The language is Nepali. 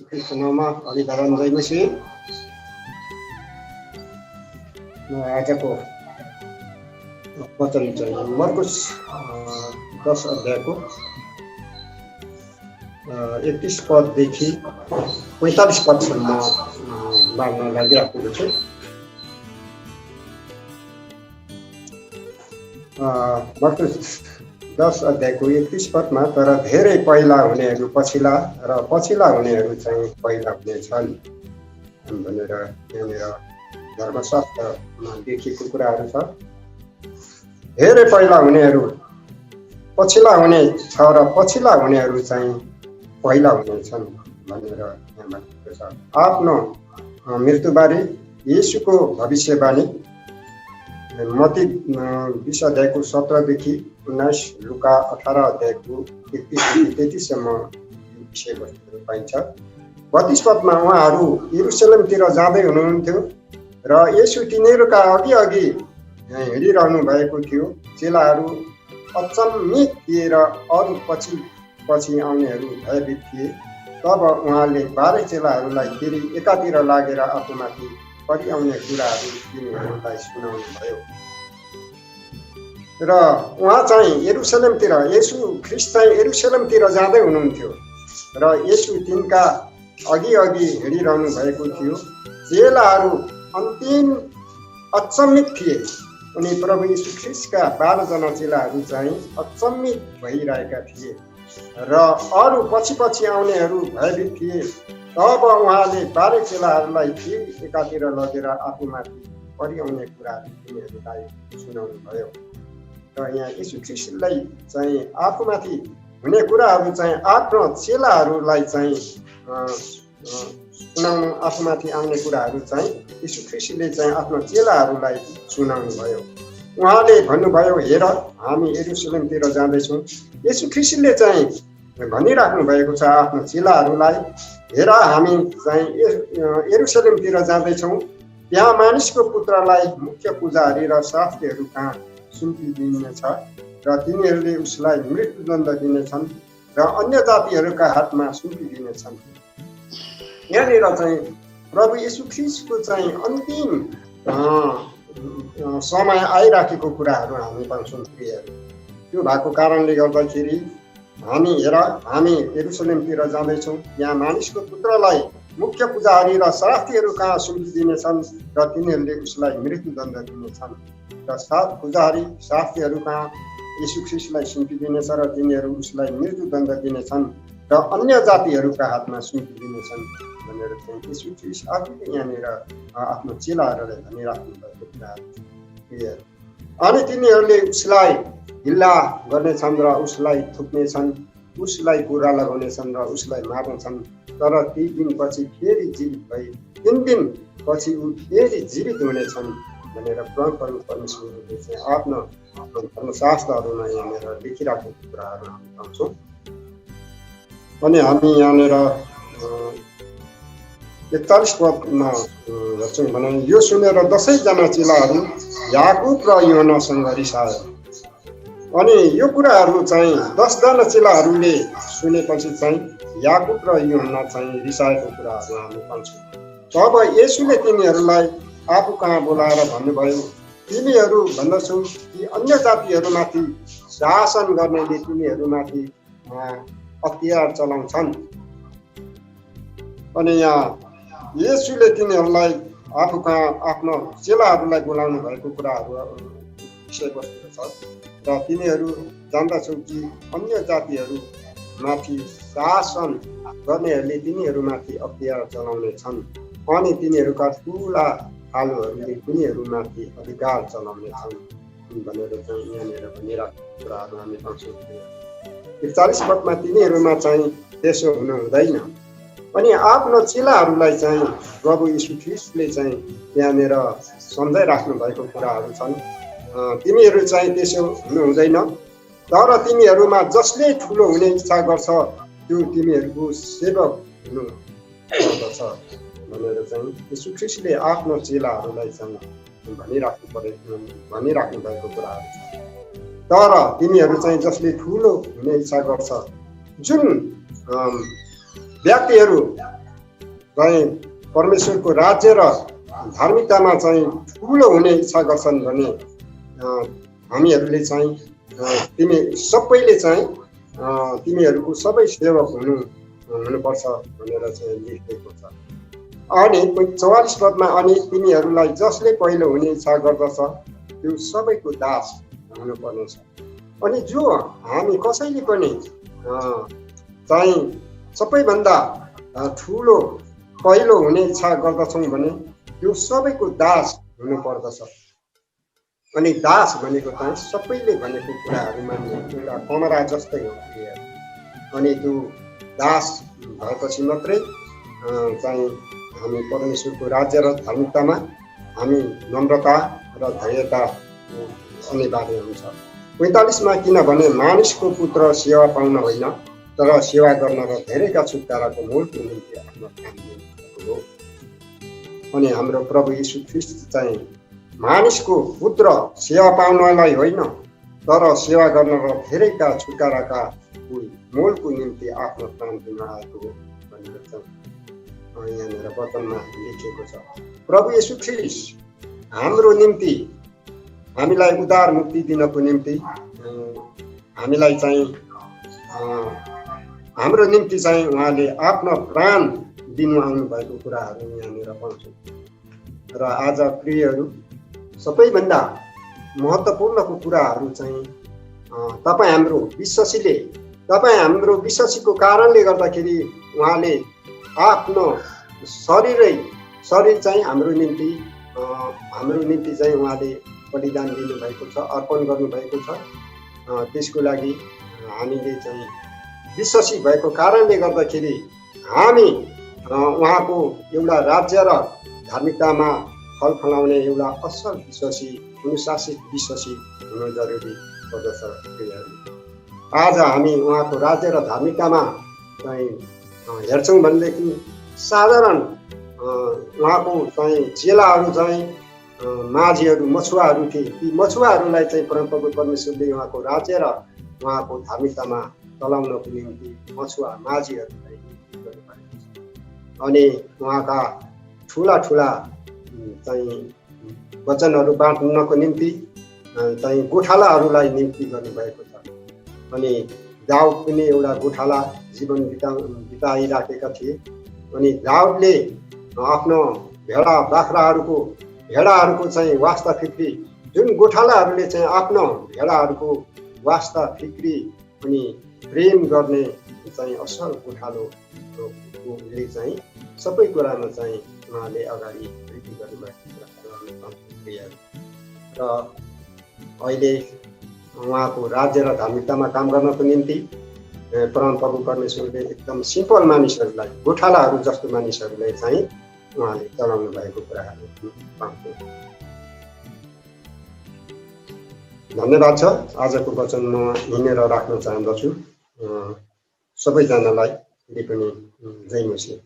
कृष्णमा अधिकरण जयमसी आजको वचन चाहिँ मर्कुस 10 अध्यायको 31 पददेखि 45 पदसम्म बाँड्न लागिराखेको छु। मर्कुस 10 अध्यायको 31 पदमा तर धेरै पहिला हुनेहरू पछिला र पछिला हुनेहरू चाहिँ पहिला हुनेछन् भनेर यहाँनिर धर्मशास्त्रमा लेखिएको कुराहरू छ। धेरै पहिला हुनेहरू पछिला हुने छ र पछिला हुनेहरू चाहिँ पहिला हुनेछन् भनेर यहाँ भनेको छ। आफ्नो मृत्युबारे येशूको भविष्यवाणी मत्ती 20 अध्यायको 17 देखि 19, लुका 18 अध्यायको 31 देखि 33 सम्म विषयवस्तुहरू पाइन्छ। 32 पदमा उहाँहरू यरुसलेमतिर जाँदै हुनुहुन्थ्यो र येशू तिनीहरूका अघि अघि हिँडिरहनु भएको थियो। चेलाहरू अचम्मित थिए र अरू पछि पछि आउनेहरू भयभीत थिए। तब उहाँले 12 चेलाहरूलाई फेरि एकातिर लागेर आफूमाथि परिआउने कुराहरू तिनीहरूलाई सुनाउनु भयो र उहाँ चाहिँ यरुसलेमतिर येशू ख्रिस्ट चाहिँ यरुसलेमतिर जाँदै हुनुहुन्थ्यो र येशू तिनका अघि अघि हिँडिरहनु भएको थियो। चेलाहरू अन्तिम अचम्मित थिए अनि प्रभु येशू ख्रिस्टका 12 जना चेलाहरू चाहिँ अचम्मित भइरहेका थिए र अरू पछि पछि आउनेहरू भयभीत थिए। तब उहाँले 12 चेलाहरूलाई फेरि एकातिर लगेर आफूमाथि परिआउने कुराहरू तिनीहरूलाई सुनाउनु भयो र यहाँ येशू ख्रिस्टलाई चाहिँ आफूमाथि हुने कुराहरू चाहिँ आफ्नो चेलाहरूलाई चाहिँ सुनाउनु, आफूमाथि आउने कुराहरू चाहिँ येशू ख्रिस्टले चाहिँ आफ्नो चेलाहरूलाई सुनाउनु भयो। उहाँले भन्नुभयो, हेर हामी यरुसलेमतिर जाँदैछौँ। येशू ख्रिस्टले चाहिँ भनिराख्नु भएको छ आफ्नो चेलाहरूलाई, हेर हामी चाहिँ यरुसलेमतिर जाँदैछौँ। त्यहाँ मानिसको पुत्रलाई मुख्य पुजारी र शास्त्रीहरू कहाँ सुम्पिदिनेछ र तिनीहरूले उसलाई मृत्युदण्ड दिनेछन् र अन्य जातिहरूका हातमा सुम्पिदिनेछन्। यहाँनिर चाहिँ प्रभु येशू ख्रिस्टको चाहिँ अन्तिम समय आइराखेको कुराहरू हामी पाउँछौँ। त्यो भएको कारणले गर्दाखेरि हामी यरुसलेमतिर जाँदैछौँ। यहाँ मानिसको पुत्रलाई मुख्य पुजारी र शास्त्रीहरू कहाँ सुम्पिदिनेछन् र तिनीहरूले उसलाई मृत्युदण्ड दिनेछन् र पुजारी शास्त्रीहरू कहाँ येशू ख्रिस्टलाई सुम्पिदिनेछ र तिनीहरू उसलाई मृत्युदण्ड दिनेछन् र अन्य जातिहरूका हातमा सुम्पिदिनेछन् भनेर चाहिँ येशू ख्रिस्ट आफैले यहाँनिर आफ्नो चेलाहरूलाई भनिराख्नु भएको कुराहरू। अनि तिनीहरूले उसलाई हिल्ला गर्नेछन् र उसलाई थुक्नेछन्, उसलाई कुरा लगाउनेछन् र उसलाई मार्नेछन्। तर 3 दिनपछि फेरि जीवित भई 3 दिनपछि ऊ फेरि जीवित हुनेछन् भनेर परमेश्वरले चाहिँ आफ्नो धर्मशास्त्रहरूमा यहाँनिर लेखिराखेको कुराहरू हामी पाउँछौँ। अनि हामी यहाँनिर 41 पदमा हेर्छौँ भने यो सुनेर 10 जना चेलाहरू याकुब र योहनासँग रिसाए। अनि यो कुराहरू चाहिँ 10 जना चेलाहरूले सुनेपछि चाहिँ याकुब र योहना चाहिँ रिसाएको कुराहरू हामी पाउँछौँ। तब येशूले तिनीहरूलाई आफू कहाँ बोलाएर भन्नुभयो, तिमीहरू भन्दछौ कि अन्य जातिहरूमाथि शासन गर्नेले तिनीहरूमाथि अख्तियार चलाउँछन्। अनि यहाँ येशूले तिनीहरूलाई आफू कहाँ आफ्नो चेलाहरूलाई बोलाउनु भएको कुराहरू विषयवस्तु छ र तिनीहरू जान्दछौ कि अन्य जातिहरूमाथि शासन गर्नेहरूले तिनीहरूमाथि अख्तियार चलाउने छन् अनि तिनीहरूका ठुला ठालुहरूले तिनीहरूमाथि अधिकार चलाउने छन् भनेर चाहिँ यहाँनिर भनिरहेको कुराहरू हामी पाउँछौँ। 41 पदमा तिनीहरूमा चाहिँ त्यसो हुनु हुँदैन। अनि आफ्नो चेलाहरूलाई चाहिँ प्रभु येशू ख्रिस्टले चाहिँ यहाँनिर सम्झाइराख्नु भएको कुराहरू छन्। तिमीहरू चाहिँ त्यसो हुनु हुँदैन, तर तिमीहरूमा जसले ठुलो हुने इच्छा गर्छ त्यो तिमीहरूको सेवक हुनु पर्दछ भनेर चाहिँ येशू ख्रिस्टले आफ्नो चेलाहरूलाई चाहिँ भनिराख्नु भएको कुराहरू छ। तर तिमीहरू चाहिँ जसले ठुलो हुने इच्छा गर्छ, जुन व्यक्तिहरू चाहिँ परमेश्वरको राज्य र धार्मिकतामा चाहिँ ठुलो हुने इच्छा गर्छन् भने हामीहरूले चाहिँ तिमी सबैले चाहिँ तिमीहरूको सबै सेवक हुनुपर्छ भनेर चाहिँ लेखिएको छ। अनि 44 पदमा अनि तिमीहरूलाई जसले पहिलो हुने इच्छा गर्दछ त्यो सबैको दास हुनुपर्नेछ। अनि जो हामी कसैले पनि चाहिँ सबैभन्दा ठुलो पहिलो हुने इच्छा गर्दछौँ भने त्यो सबैको दास हुनुपर्दछ। अनि दास भनेको चाहिँ सबैले भनेको कुराहरूमा एउटा कमरा जस्तै हो। अनि त्यो दास भएपछि मात्रै चाहिँ हामी परमेश्वरको राज्य र धार्मिकतामा हामी नम्रता र धैर्यता अनिवार्य हुन्छ। 45मा किनभने मानिसको पुत्र सेवा पाउन होइन तर सेवा गर्न र धेरैका छुटकाराको मूलको निम्ति आफ्नो काम दिएको हो। अनि हाम्रो प्रभु यीशु ख्रीष्ट चाहिँ मानिसको पुत्र सेवा पाउनलाई होइन तर सेवा गर्न र धेरैका छुटकाराका मूलको निम्ति आफ्नो प्राण दिन आएको हो भनेर चाहिँ यहाँनिर वचनमा लेखिएको छ। प्रभु यीशु ख्रीष्ट हाम्रो निम्ति हामीलाई उद्धार मुक्ति दिनको निम्ति हामीलाई चाहिँ हाम्रो निम्ति चाहिँ उहाँले आफ्नो प्राण दिनु आउनु भएको कुराहरू यहाँनिर पाउँछौँ। र आज प्रियहरू सबैभन्दा महत्त्वपूर्णको कुराहरू चाहिँ तपाईँ हाम्रो विश्वासीको कारणले गर्दाखेरि उहाँले आफ्नो शरीर चाहिँ हाम्रो निम्ति चाहिँ उहाँले बलिदान दिनुभएको छ, अर्पण गर्नुभएको छ। त्यसको लागि हामीले चाहिँ विश्वासी भएको कारणले गर्दाखेरि हामी उहाँको एउटा राज्य र धार्मिकतामा फल फलाउने एउटा असल विश्वासी, अनुशासित विश्वासी हुनु जरुरी पर्दछ। आज हामी उहाँको राज्य र धार्मिकतामा चाहिँ हेर्छौँ भनेदेखि साधारण उहाँको चाहिँ चेलाहरू चाहिँ माझीहरू मछुवाहरू थिए। ती मछुवाहरूलाई चाहिँ परमप्रभु परमेश्वरले उहाँको राज्य र उहाँको धार्मिकतामा चलाउनको निम्ति मछुवा माझीहरूलाई गर्नुभएको छ। अनि उहाँका ठुला चाहिँ वचनहरू बाँड्नको निम्ति चाहिँ गोठालाहरूलाई नियुक्ति गर्नुभएको छ। अनि दाउद पनि एउटा गोठाला जीवन बिताइराखेका थिए। अनि दाउदले आफ्नो भेडाहरूको चाहिँ वास्ता फिक्री, जुन गोठालाहरूले चाहिँ आफ्नो भेडाहरूको वास्ता फिक्री अनि प्रेम गर्ने चाहिँ असल गोठालोले चाहिँ सबै कुरामा चाहिँ उहाँले अगाडि वृद्धि गर्नुभएको कुरा र अहिले उहाँको राज्य र धार्मिकतामा काम गर्नको निम्ति परमप्रभु परमेश्वरले एकदम सिम्पल मानिसहरूलाई, गोठालाहरू जस्तो मानिसहरूलाई चाहिँ उहाँले चलाउनु भएको कुराहरू पाउँछौँ। धन्यवाद छ। आजको वचन म हिँडेर राख्न चाहँदछु। सबैजनालाई पनि जय मसीह।